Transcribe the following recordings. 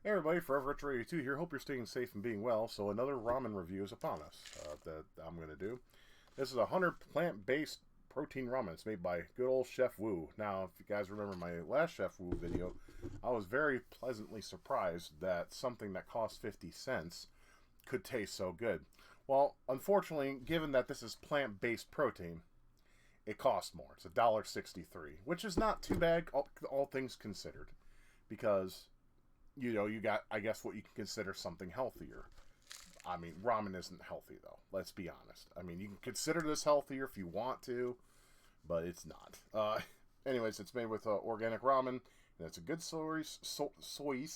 Hey everybody, Forever Retro 82 here. Hope you're staying safe and being well. So another ramen review is upon us that I'm going to do. This is a 100 plant-based protein ramen. It's made by good old Chef Wu. Now, if you guys remember my last Chef Wu video, I was very pleasantly surprised that something that cost 50 cents could taste so good. Well, unfortunately, given that this is plant-based protein, it costs more. It's $1.63, which is not too bad, all things considered, because you got, I guess, what you can consider something healthier. I mean, ramen isn't healthy, though. Let's be honest. I mean, you can consider this healthier if you want to, but it's not. Anyways, it's made with organic ramen, and it's a good source,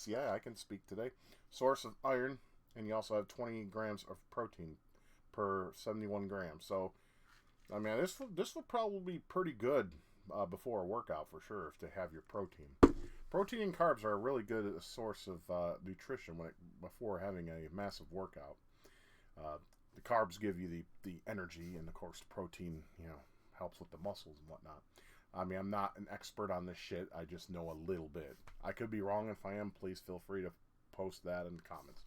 yeah, I can speak today, source of iron, and you also have 20 grams of protein per 71 grams. So, I mean, this will probably be pretty good before a workout for sure, to have your protein. Protein and carbs are a really good source of nutrition before having a massive workout. The carbs give you the energy, and of course the protein, helps with the muscles and whatnot. I mean, I'm not an expert on this shit. I just know a little bit. I could be wrong. If I am, please feel free to post that in the comments.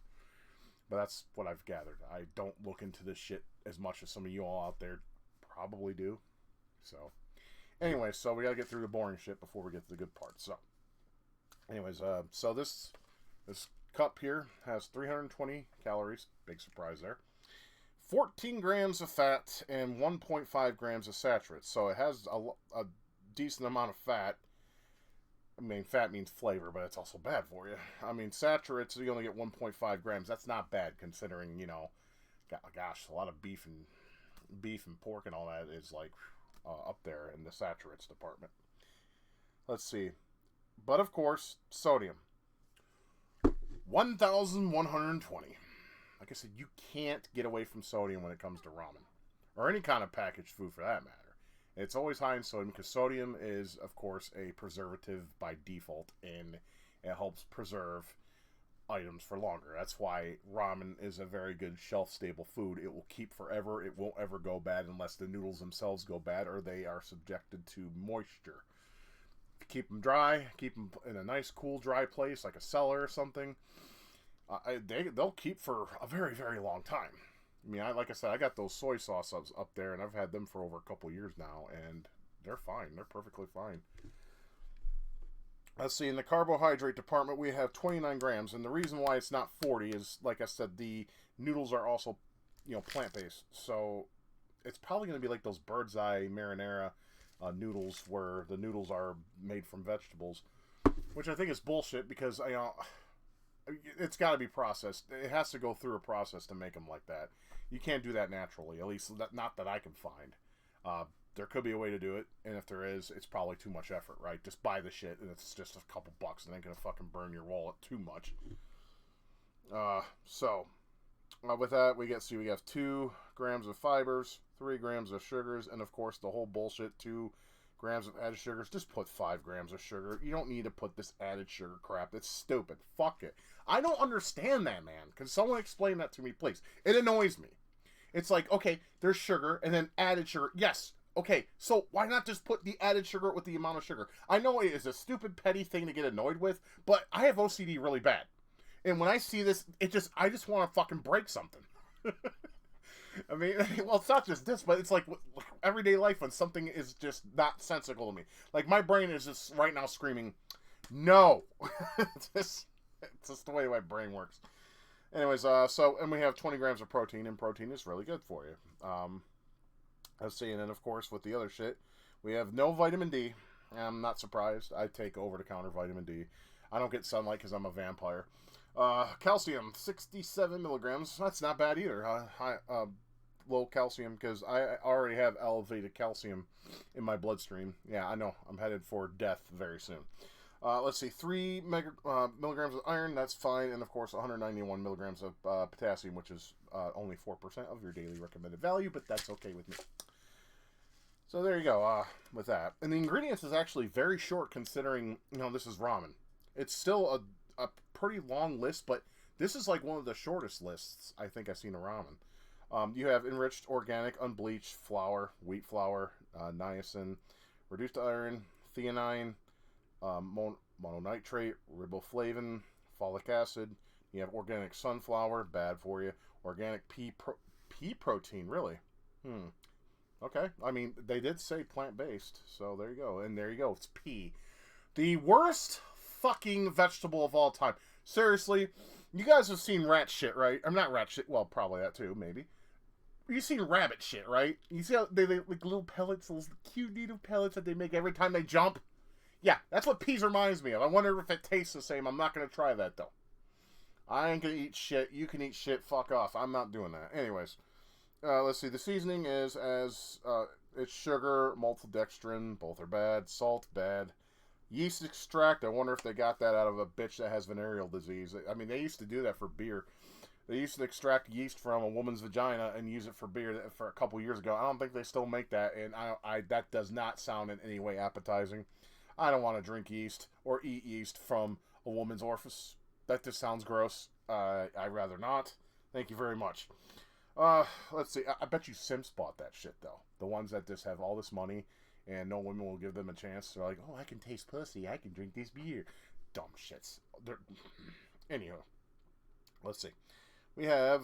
But that's what I've gathered. I don't look into this shit as much as some of you all out there probably do. So, anyway, so we gotta get through the boring shit before we get to the good part. So, anyways, so this cup here has 320 calories. Big surprise there. 14 grams of fat and 1.5 grams of saturates. So it has a decent amount of fat. I mean, fat means flavor, but it's also bad for you. I mean, saturates, you only get 1.5 grams. That's not bad considering, gosh, a lot of beef and pork and all that is like up there in the saturates department. Let's see. But of course, sodium. 1,120. Like I said, you can't get away from sodium when it comes to ramen. Or any kind of packaged food for that matter. It's always high in sodium because sodium is, of course, a preservative by default. And it helps preserve items for longer. That's why ramen is a very good shelf-stable food. It will keep forever. It won't ever go bad unless the noodles themselves go bad or they are subjected to moisture. Keep them dry, keep them in a nice, cool, dry place like a cellar or something. They'll keep for a very, very long time. I mean, like I said, I got those soy sauce up there, and I've had them for over a couple years now, and they're fine. They're perfectly fine. Let's see, in the carbohydrate department, we have 29 grams, and the reason why it's not 40 is, like I said, the noodles are also, plant-based, so it's probably going to be like those bird's eye marinara noodles where the noodles are made from vegetables, which I think is bullshit because it's got to be processed. It has to go through a process to make them like that. You can't do that naturally, at least not that I can find. There could be a way to do it, and if there is, it's probably too much effort, right? Just buy the shit, and it's just a couple bucks, and it ain't gonna fucking burn your wallet too much. With that, we have 2 grams of fibers, 3 grams of sugars, and of course the whole bullshit, 2 grams of added sugars. Just put 5 grams of sugar. You don't need to put this added sugar crap. It's stupid. Fuck it. I don't understand that, man. Can someone explain that to me, please? It annoys me. It's like, okay, there's sugar, and then added sugar. Yes, okay, so why not just put the added sugar with the amount of sugar? I know it is a stupid, petty thing to get annoyed with, but I have OCD really bad. And when I see this, I just want to fucking break something. I mean, well, it's not just this, but it's like everyday life when something is just not sensical to me. Like, my brain is just right now screaming, no. It's just the way my brain works. Anyways, and we have 20 grams of protein, and protein is really good for you. Let's see, and then, of course, with the other shit, we have no vitamin D. I'm not surprised. I take over-the-counter vitamin D. I don't get sunlight because I'm a vampire. Calcium, 67 milligrams. That's not bad either. Low calcium because I already have elevated calcium in my bloodstream. Yeah, I know. I'm headed for death very soon. Let's see, 3 milligrams of iron. That's fine. And, of course, 191 milligrams of potassium, which is only 4% of your daily recommended value, but that's okay with me. So there you go with that. And the ingredients is actually very short considering, this is ramen. It's still a pretty long list, but this is like one of the shortest lists I think I've seen of ramen. You have enriched organic unbleached flour, wheat flour, niacin, reduced iron, theanine, mononitrate, riboflavin, folic acid. You have organic sunflower, bad for you. Organic pea protein, really? Okay. I mean, they did say plant-based, so there you go. And there you go. It's pea. The worst fucking vegetable of all time. Seriously, you guys have seen rat shit, right? I'm not rat shit. Well, probably that too, maybe. You've seen rabbit shit, right? You see how they like little pellets, those cute little pellets that they make every time they jump? Yeah, that's what peas reminds me of. I wonder if it tastes the same. I'm not going to try that, though. I ain't going to eat shit. You can eat shit. Fuck off. I'm not doing that. Anyways, let's see. The seasoning is it's sugar, maltodextrin. Both are bad. Salt, bad. Yeast extract. I wonder if they got that out of a bitch that has venereal disease. I mean, they used to do that for beer. They used to extract yeast from a woman's vagina and use it for beer for a couple years ago. I don't think they still make that, and that does not sound in any way appetizing. I don't want to drink yeast or eat yeast from a woman's orifice. That just sounds gross. I'd rather not. Thank you very much. Let's see. I bet you Simps bought that shit, though. The ones that just have all this money and no women will give them a chance. They're like, oh, I can taste pussy. I can drink this beer. Dumb shits. Anyhow, let's see. We have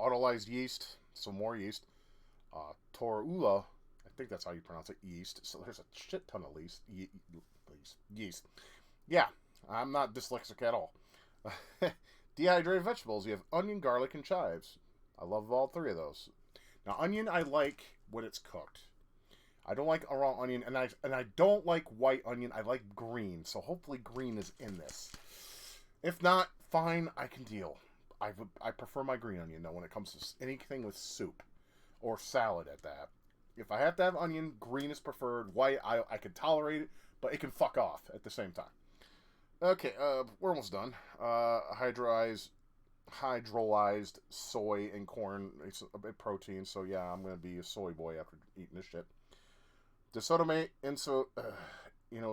autolyzed yeast, some more yeast. Torula, I think that's how you pronounce it, yeast. So there's a shit ton of yeast. Yeah, I'm not dyslexic at all. Dehydrated vegetables. You have onion, garlic, and chives. I love all three of those. Now, onion I like when it's cooked. I don't like a raw onion, and I don't like white onion. I like green, so hopefully green is in this. If not, fine, I can deal. I prefer my green onion, though, when it comes to anything with soup or salad at that. If I have to have onion, green is preferred. White, I can tolerate it, but it can fuck off at the same time. Okay, we're almost done. Hydrolyzed soy and corn. It's a bit protein, so yeah, I'm going to be a soy boy after eating this shit. Disotomate,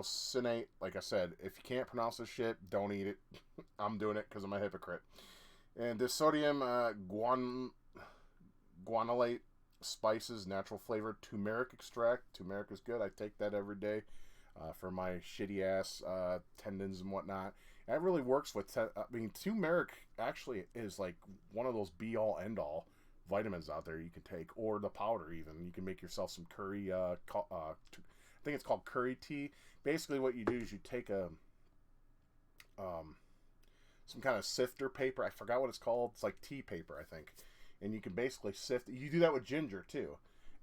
cinnate. Like I said, if you can't pronounce this shit, don't eat it. I'm doing it because I'm a hypocrite. And disodium guanylate spices, natural flavor, turmeric extract. Turmeric is good. I take that every day for my shitty ass tendons and whatnot. That really works with. Turmeric actually is like one of those be all end all vitamins out there you can take, or the powder even. You can make yourself some curry. I think it's called curry tea. Basically, what you do is you take some kind of sifter paper. I forgot what it's called. It's like tea paper, I think. And you can basically sift. You do that with ginger too,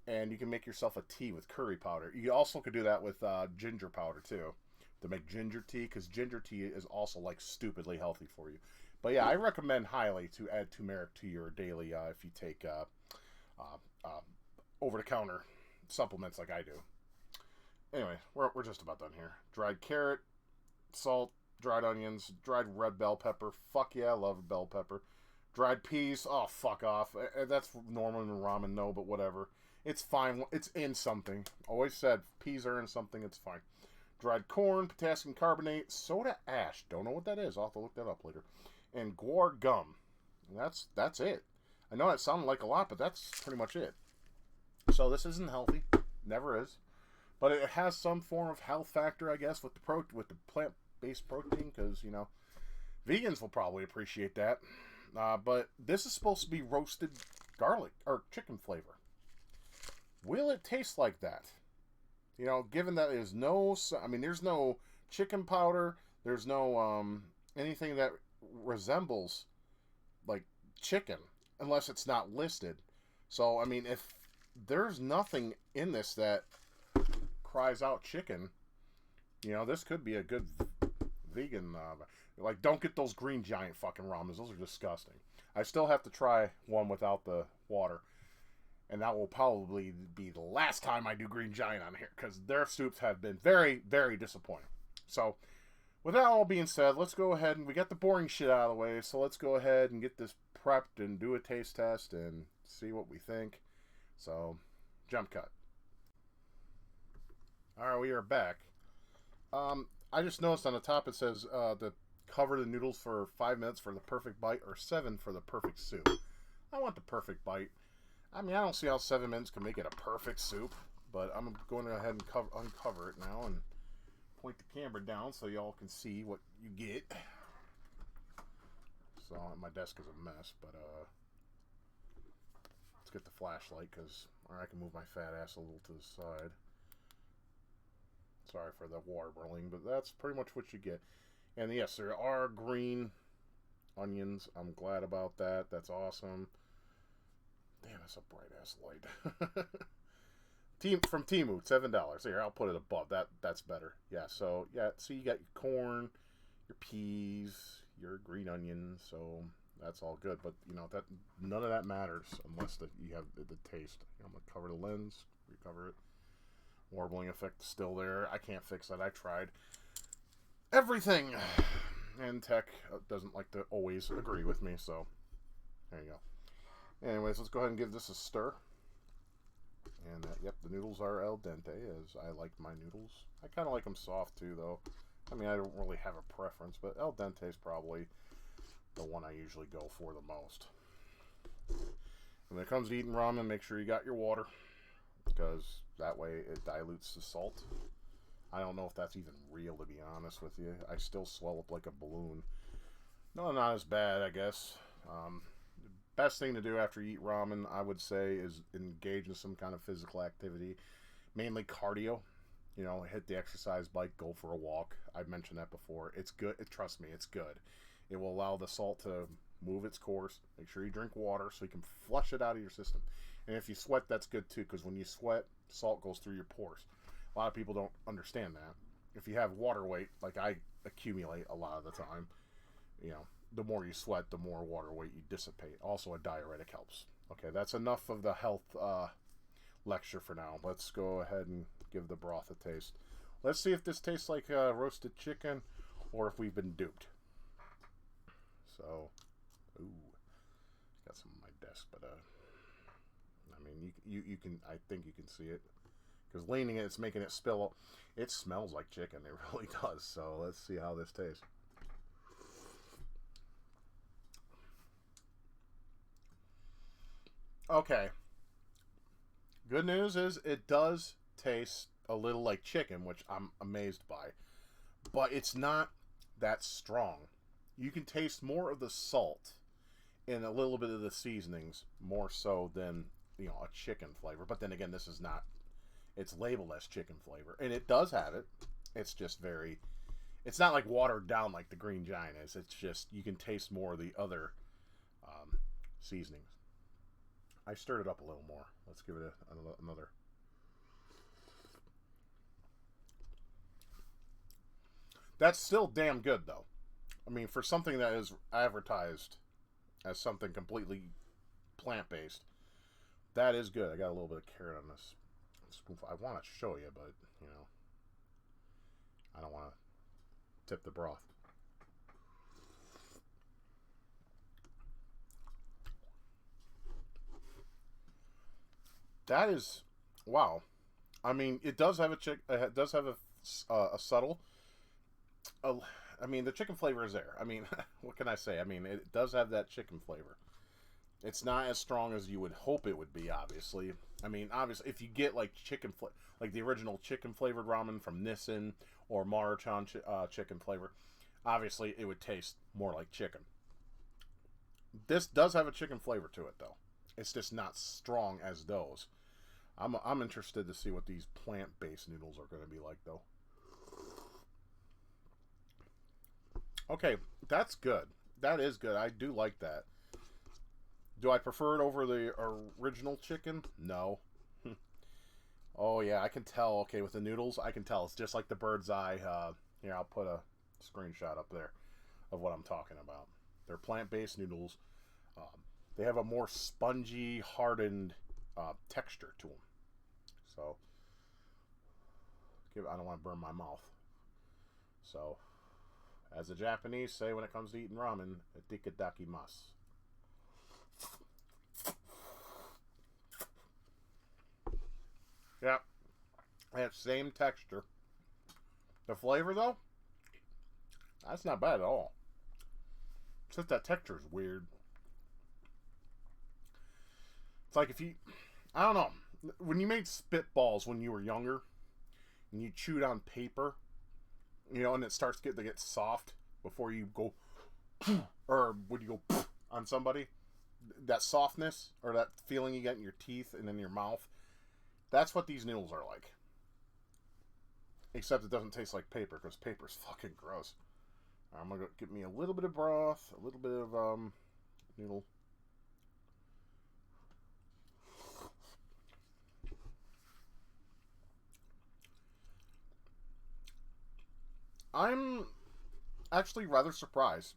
and you can make yourself a tea with curry powder. You also could do that with ginger powder too, to make ginger tea, because ginger tea is also like stupidly healthy for you. But yeah, I recommend highly to add turmeric to your daily if you take over-the-counter supplements like I do. Anyway, we're just about done here. Dried carrot, salt, dried onions, dried red bell pepper. Fuck yeah, I love bell pepper. Dried peas. Oh, fuck off. That's normal in ramen, no, but whatever. It's fine. It's in something. Always said peas are in something. It's fine. Dried corn, potassium carbonate, soda ash. Don't know what that is. I'll have to look that up later. And guar gum. And that's it. I know that sounded like a lot, but that's pretty much it. So this isn't healthy. Never is. But it has some form of health factor, I guess, with the plant-based protein, because, vegans will probably appreciate that. But this is supposed to be roasted garlic, or chicken flavor. Will it taste like that? Given that there's there's no chicken powder, there's no anything that resembles like chicken, unless it's not listed. So, if there's nothing in this that cries out chicken, this could be a good vegan. Don't get those green giant fucking ramens. Those are disgusting. I still have to try one without the water. And that will probably be the last time I do Green Giant on here, because their soups have been very, very disappointing. So, with that all being said, let's go ahead and we got the boring shit out of the way. So let's go ahead and get this prepped and do a taste test and see what we think. So, jump cut. Alright, we are back. I just noticed on the top it says to cover the noodles for 5 minutes for the perfect bite, or 7 for the perfect soup. I want the perfect bite. I don't see how 7 minutes can make it a perfect soup, but I'm going to go ahead and uncover it now and point the camera down so y'all can see what you get. So my desk is a mess, but let's get the flashlight because I can move my fat ass a little to the side. Sorry for the warbling, but that's pretty much what you get. And yes, there are green onions. I'm glad about that. That's awesome. Damn, that's a bright ass light. From Temu, $7. Here, I'll put it above. That's better. Yeah, so yeah, so you got your corn, your peas, your green onions, so that's all good. But you know that none of that matters unless you have the taste. I'm gonna cover the lens, recover it. Warbling effect is still there. I can't fix that. I tried everything, and tech doesn't like to always agree with me. So there you go. Anyways, let's go ahead and give this a stir. And yep, the noodles are al dente, as I like my noodles. I kind of like them soft too, though. I mean, I don't really have a preference, but al dente is probably the one I usually go for the most. When it comes to eating ramen, make sure you got your water, because that way it dilutes the salt. I don't know if that's even real, to be honest with you. I still swell up like a balloon. No, not as bad, I guess. Best thing to do after you eat ramen, I would say, is engage in some kind of physical activity, mainly cardio. You know, hit the exercise bike, go for a walk. I've mentioned that before. It's good. Trust me, it's good. It will allow the salt to move its course. Make sure you drink water so you can flush it out of your system. And if you sweat, that's good too, because when you sweat, salt goes through your pores. A lot of people don't understand that. If you have water weight, like I accumulate a lot of the time, you know, the more you sweat, the more water weight you dissipate. Also, a diuretic helps. Okay, that's enough of the health lecture for now. Let's go ahead and give the broth a taste. Let's see if this tastes like roasted chicken or if we've been duped. So, ooh, got some on my desk, but I mean, you can, I think you can see it. Because leaning it, it's making it spill. It smells like chicken. It really does. So let's see how this tastes. Okay. Good news is it does taste a little like chicken, which I'm amazed by. But it's not that strong. You can taste more of the salt and a little bit of the seasonings more so than, you know, a chicken flavor. But then again, this is not, it's labeled as chicken flavor. And it does have it. It's just very, it's not like watered down like the Green Giant is. It's just, you can taste more of the other seasonings. I stirred it up a little more. Let's give it another. That's still damn good, though. I mean, for something that is advertised as something completely plant-based, that is good. I got a little bit of carrot on this spoonful. I want to show you, but, you know, I don't want to tip the broth. That is, wow. I mean, it does have it does have a subtle. I mean, the chicken flavor is there. I mean, what can I say? I mean, it does have that chicken flavor. It's not as strong as you would hope it would be. Obviously, I mean, obviously, if you get like like the original chicken flavored ramen from Nissin or Maruchan chicken flavor, obviously it would taste more like chicken. This does have a chicken flavor to it, though. It's just not strong as those. I'm interested to see what these plant-based noodles are going to be like, though. Okay, that's good. That is good. I do like that. Do I prefer it over the original chicken? No. Oh, yeah, I can tell. Okay, with the noodles, I can tell. It's just like the bird's eye. Here, I'll put a screenshot up there of what I'm talking about. They're plant-based noodles. They have a more spongy, hardened texture to them. So, I don't want to burn my mouth. So, as the Japanese say when it comes to eating ramen, itadakimasu. Yeah, that same texture. The flavor, though, that's not bad at all. It's just that texture is weird. It's like if you, I don't know, when you made spitballs when you were younger, and you chewed on paper, You know, and it starts to get soft before you go, or when you go on somebody. That softness or that feeling you get in your teeth and in your mouth, that's what these noodles are like. Except it doesn't taste like paper, because paper's fucking gross. I'm gonna get me a little bit of broth, a little bit of noodle. I'm actually rather surprised.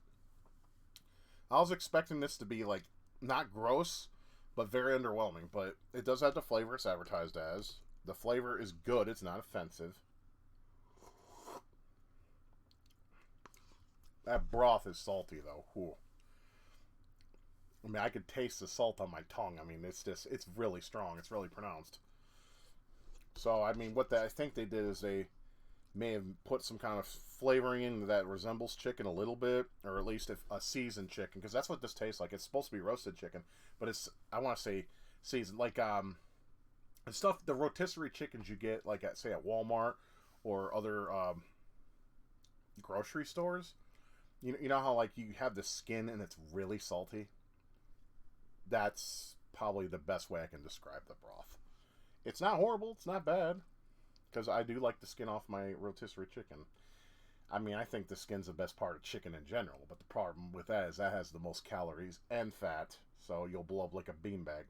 I was expecting this to be like not gross, but very underwhelming. But it does have the flavor it's advertised as. The flavor is good. It's not offensive. That broth is salty though. Ooh. I mean, I could taste the salt on my tongue. I mean, it's really strong. It's really pronounced. So, I mean, I think they did is they may have put some kind of flavoring in that resembles chicken a little bit, or at least a seasoned chicken, because that's what this tastes like. It's supposed to be roasted chicken, but I want to say seasoned, like the stuff, the rotisserie chickens you get like at, say, at Walmart or other grocery stores. You know how like you have the skin and it's really salty. That's probably the best way I can describe the broth. It's not horrible. It's not bad. Because I do like the skin off my rotisserie chicken. I mean, I think the skin's the best part of chicken in general. But the problem with that is that has the most calories and fat. So you'll blow up like a beanbag.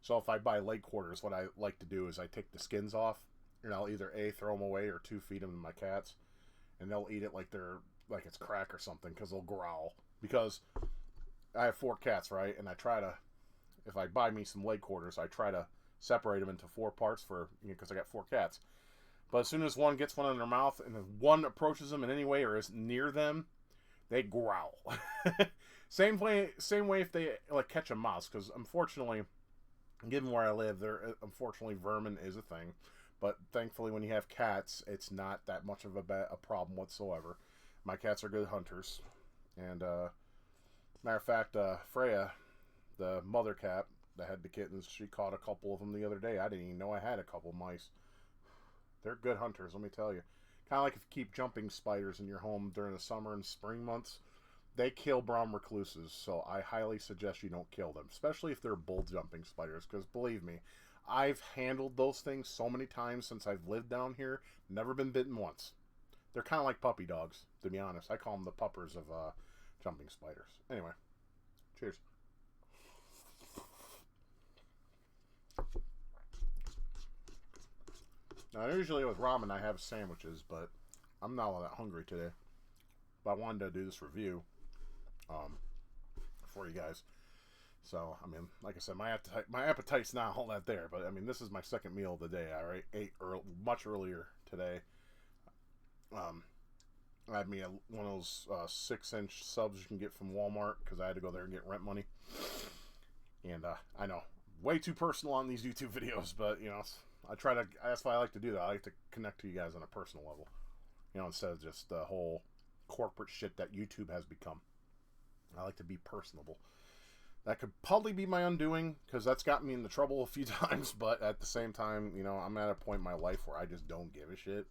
So if I buy leg quarters, what I like to do is I take the skins off. And I'll either A, throw them away, or 2, feed them to my cats. And they'll eat it like it's crack or something. Because they'll growl. Because I have 4 cats, right? And I try to, if I buy me some leg quarters, I try to separate them into 4 parts because I got 4 cats. But as soon as one gets one in their mouth and one approaches them in any way or is near them, they growl. Same way if they like catch a mouse, because unfortunately, given where I live, unfortunately vermin is a thing. But thankfully, when you have cats, it's not that much of a problem whatsoever. My cats are good hunters, and matter of fact, Freya, the mother cat that had the kittens, she caught a couple of them the other day. I didn't even know I had a couple mice. They're good hunters, let me tell you. Kind of like if you keep jumping spiders in your home during the summer and spring months, they kill brown recluses, so I highly suggest you don't kill them, especially if they're bull jumping spiders, because believe me, I've handled those things so many times since I've lived down here, never been bitten once. They're kind of like puppy dogs, to be honest. I call them the puppers of jumping spiders. Anyway, cheers. Now, usually with ramen, I have sandwiches, but I'm not all that hungry today. But I wanted to do this review for you guys. So, I mean, like I said, my appetite's not all that there. But, I mean, this is my second meal of the day. I ate much earlier today. I had me one of those 6-inch subs you can get from Walmart, because I had to go there and get rent money. And I know, way too personal on these YouTube videos, but, you know, that's why I like to do that. I like to connect to you guys on a personal level, you know, instead of just the whole corporate shit that YouTube has become. I like to be personable. That could probably be my undoing, because that's gotten me into trouble a few times, but at the same time, you know, I'm at a point in my life where I just don't give a shit.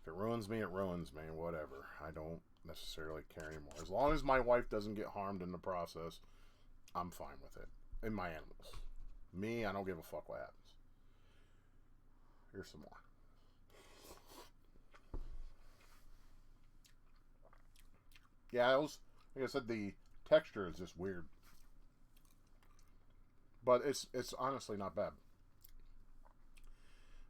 If it ruins me, it ruins me, whatever. I don't necessarily care anymore. As long as my wife doesn't get harmed in the process, I'm fine with it. And my animals. Me, I don't give a fuck what happens. Here's some more. Yeah, like I said, the texture is just weird. But it's honestly not bad.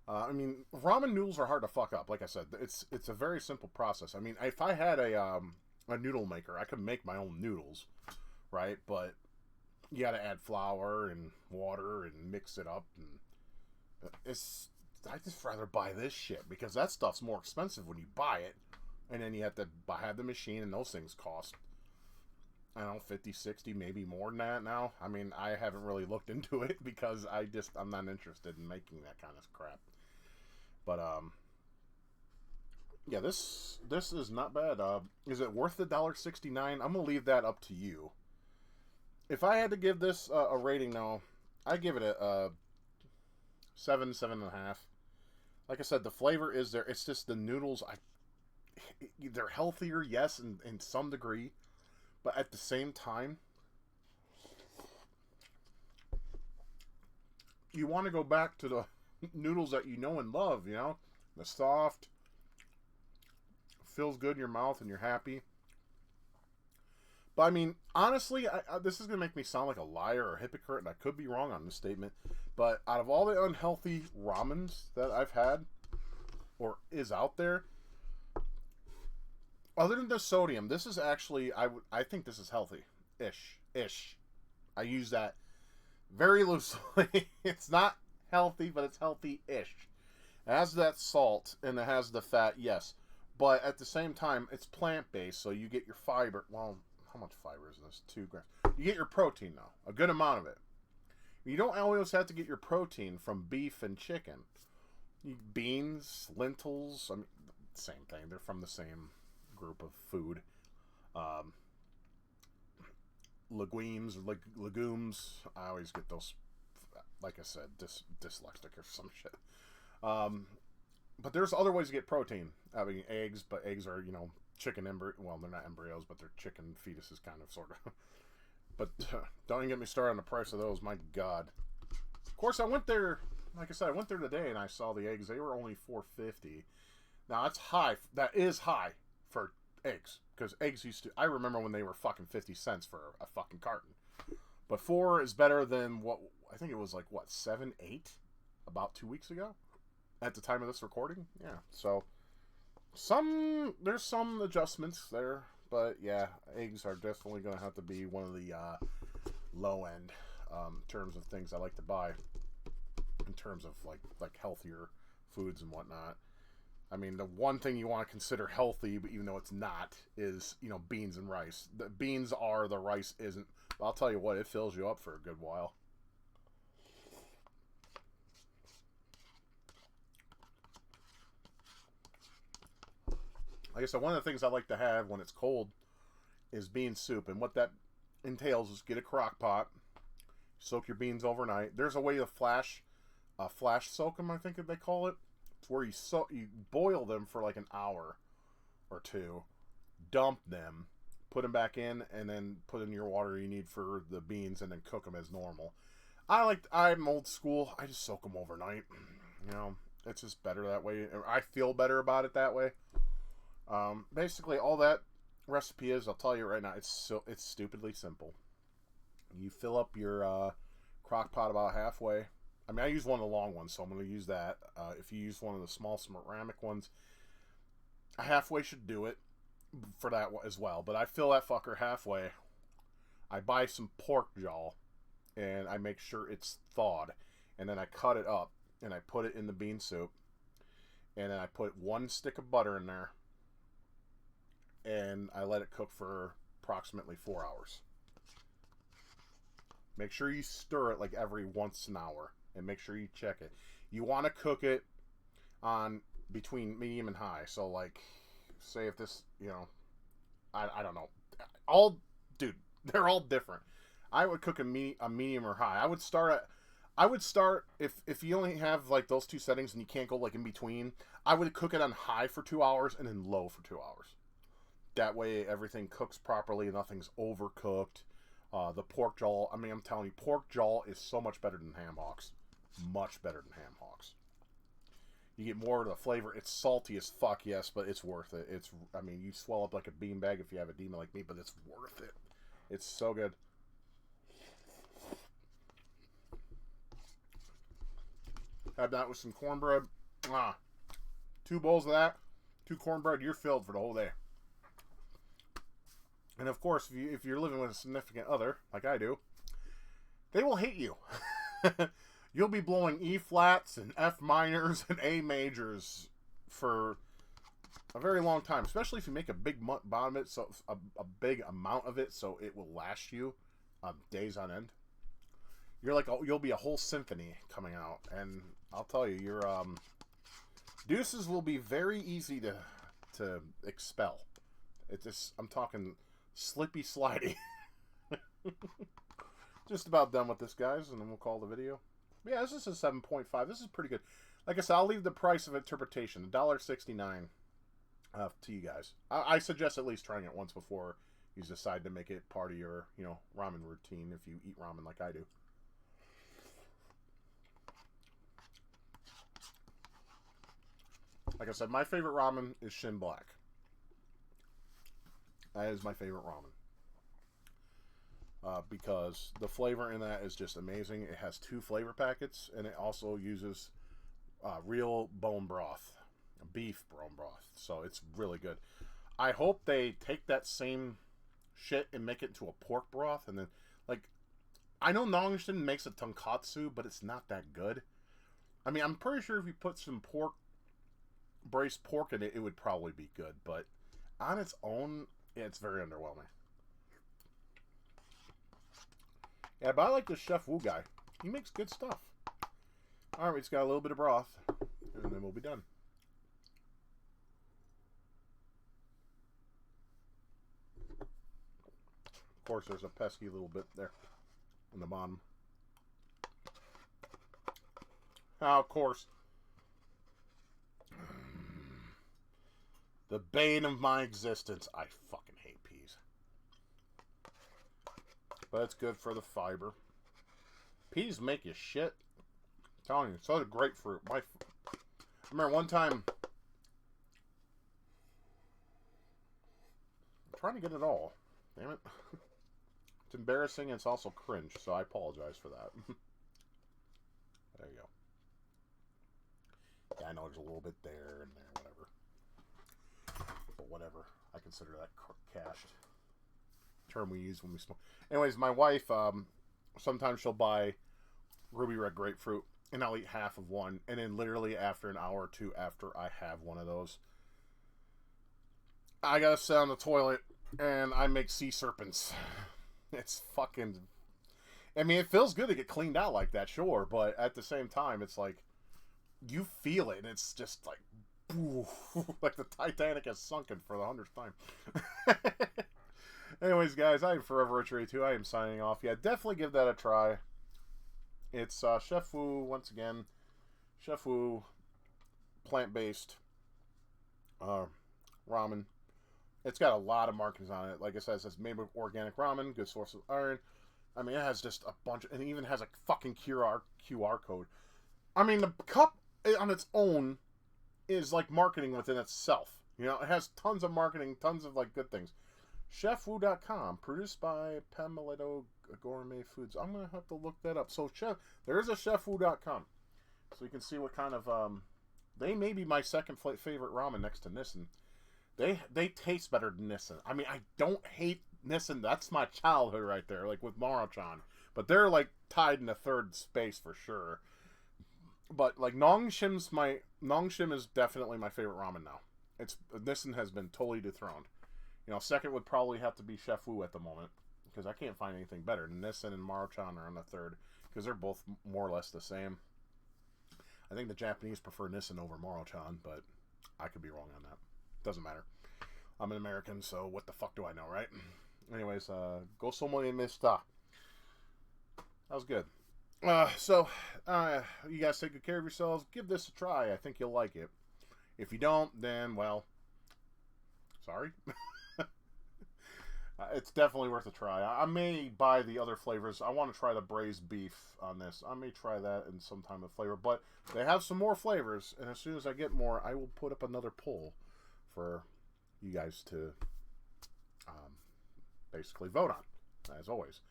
I mean, ramen noodles are hard to fuck up. Like I said, it's a very simple process. I mean, if I had a noodle maker, I could make my own noodles, right? But you got to add flour and water and mix it up, and I just rather buy this shit, because that stuff's more expensive when you buy it, and then you have to have the machine, and those things cost, I don't know, 50, 60, maybe more than that now. I mean, I haven't really looked into it, because I'm not interested in making that kind of crap. But yeah, this is not bad. Is it worth the $1.69? I'm gonna leave that up to you. If I had to give this a rating now, I'd give it a 7.5. Like I said, the flavor is there. It's just the noodles. they're healthier, yes, in some degree, but at the same time, you want to go back to the noodles that you know and love, you know? The soft, feels good in your mouth and you're happy. But I mean, honestly, this is going to make me sound like a liar or a hypocrite, and I could be wrong on this statement. But out of all the unhealthy ramens that I've had, or is out there, other than the sodium, this is actually, I think this is healthy. Ish. I use that very loosely. It's not healthy, but it's healthy-ish. It has that salt, and it has the fat, yes. But at the same time, it's plant-based, so you get your fiber. Well, how much fiber is in this? 2 grams. You get your protein, though. A good amount of it. You don't always have to get your protein from beef and chicken. Beans, lentils, I mean, same thing. They're from the same group of food. Legumes. I always get those, like I said, dyslexic or some shit. But there's other ways to get protein. I mean, eggs, but eggs are, you know, chicken embryo. Well, they're not embryos, but they're chicken fetuses, kind of, sort of. But don't even get me started on the price of those. My God. Of course, I went there. Like I said, I went there today and I saw the eggs. They were only $4.50. Now that's high. That is high for eggs, because eggs used to. I remember when they were fucking 50 cents for a fucking carton. But 4 is better than what I think it was, like, what, 7, 8 about 2 weeks ago. At the time of this recording, yeah. So there's some adjustments there, but yeah, eggs are definitely going to have to be one of the low end terms of things I like to buy. In terms of like healthier foods and whatnot. I mean, the one thing you want to consider healthy, but even though it's not, is, you know, beans and rice. The beans are, the rice isn't. But I'll tell you what, it fills you up for a good while. Like I said, one of the things I like to have when it's cold is bean soup. And what that entails is get a crock pot, soak your beans overnight. There's a way to flash soak them, I think they call it. It's where you boil them for like an hour or 2, dump them, put them back in, and then put in your water you need for the beans, and then cook them as normal. I'm old school. I just soak them overnight. You know, it's just better that way. I feel better about it that way. Basically, all that recipe is, I'll tell you right now, it's stupidly simple. You fill up your crock pot about halfway. I mean, I use one of the long ones, so I'm going to use that. If you use one of the small ceramic ones, halfway should do it for that as well. But I fill that fucker halfway. I buy some pork jaw, and I make sure it's thawed. And then I cut it up, and I put it in the bean soup. And then I put 1 stick of butter in there. And I let it cook for approximately 4 hours. Make sure you stir it like every once an hour. And make sure you check it. You want to cook it on between medium and high. So, like, say if this, you know, I don't know. Dude, they're all different. I would cook a medium or high. I would start if you only have like those 2 settings and you can't go like in between. I would cook it on high for 2 hours and then low for 2 hours. That way everything cooks properly. Nothing's overcooked. The pork jaw, I mean, I'm telling you, pork jaw is so much better than ham hocks. Much better than ham hocks. You get more of the flavor. It's salty as fuck, yes, but it's worth it. I mean, you swell up like a beanbag if you have a demon like me, but it's worth it. It's so good. Have that with some cornbread. 2 bowls of that, 2 cornbread, you're filled for the whole day. And of course, if you're living with a significant other, like I do, they will hate you. You'll be blowing E flats and F minors and A majors for a very long time, especially if you make a big amount of it, so a big amount of it, so it will last you days on end. You'll be a whole symphony coming out, and I'll tell you, your deuces will be very easy to expel. It's just, I'm talking slippy slidey. Just about done with this, guys, and then we'll call the video. But yeah, this is a 7.5. This is pretty good. Like I said, I'll leave the price of interpretation, $1.69. to you guys. I suggest at least trying it once before you decide to make it part of your, you know, ramen routine if you eat ramen like I do. Like I said, my favorite ramen is Shin Black. That is my favorite ramen. Because the flavor in that is just amazing. It has 2 flavor packets, and it also uses real bone broth, beef bone broth. So it's really good. I hope they take that same shit and make it into a pork broth, and then, like, I know Nongshin makes a tonkatsu, but it's not that good. I mean, I'm pretty sure if you put some braised pork in it, it would probably be good, but on its own, yeah, it's very underwhelming. Yeah, but I like this Chef Wu guy. He makes good stuff. Alright, we just got a little bit of broth, and then we'll be done. Of course, there's a pesky little bit there in the bottom. Of course. The bane of my existence. I fucking hate peas. But it's good for the fiber. Peas make you shit. I'm telling you, so does grapefruit. I remember one time, I'm trying to get it all. Damn it. It's embarrassing and it's also cringe, so I apologize for that. There you go. Yeah, I know there's a little bit there and there, whatever. But whatever. I consider that cached. Term we use when we smoke. Anyways, my wife, sometimes she'll buy ruby red grapefruit, and I'll eat half of one, and then literally after an hour or two after I have one of those, I gotta sit on the toilet, and I make sea serpents. It's fucking... I mean, it feels good to get cleaned out like that, sure, but at the same time, it's like, you feel it, and it's just like, like the Titanic has sunken for the 100th time. Anyways, guys, I am Forever Rich 2. I am signing off. Yeah, definitely give that a try. It's Chef Wu, once again. Chef Wu, plant-based ramen. It's got a lot of markings on it. Like I said, it says made with organic ramen, good source of iron. I mean, it has just a bunch, and it even has a fucking QR code. I mean, the cup on its own is like marketing within itself. You know, it has tons of marketing, tons of like good things. ChefWu.com, produced by Pameleto Gourmet Foods. I'm gonna have to look that up. So there is a ChefWu.com, so you can see what kind of they may be my second favorite ramen next to Nissin. They taste better than Nissin. I mean, I don't hate Nissin. That's my childhood right there, like with Maruchan. But they're like tied in a third space for sure. But like Nongshim is definitely my favorite ramen now. Nissin has been totally dethroned. You know, second would probably have to be Chef Wu at the moment, because I can't find anything better. Nissin and Maruchan are on the third, because they're both more or less the same. I think the Japanese prefer Nissin over Maruchan, but I could be wrong on that. Doesn't matter. I'm an American, so what the fuck do I know, right? Anyways, go someone mista. That was good. You guys take good care of yourselves. Give this a try. I think you'll like it. If you don't, then, well, sorry. It's definitely worth a try. I may buy the other flavors. I want to try the braised beef on this. I may try that in some time of flavor. But they have some more flavors, and as soon as I get more, I will put up another poll for you guys to basically vote on, as always.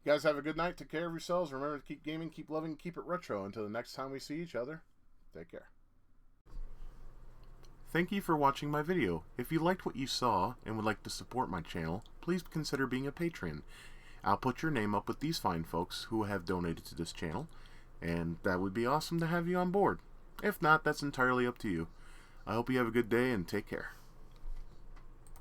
You guys have a good night. Take care of yourselves. Remember to keep gaming, keep loving, keep it retro. Until the next time we see each other, take care. Thank you for watching my video. If you liked what you saw and would like to support my channel, please consider being a patron. I'll put your name up with these fine folks who have donated to this channel, and that would be awesome to have you on board. If not, that's entirely up to you. I hope you have a good day and take care.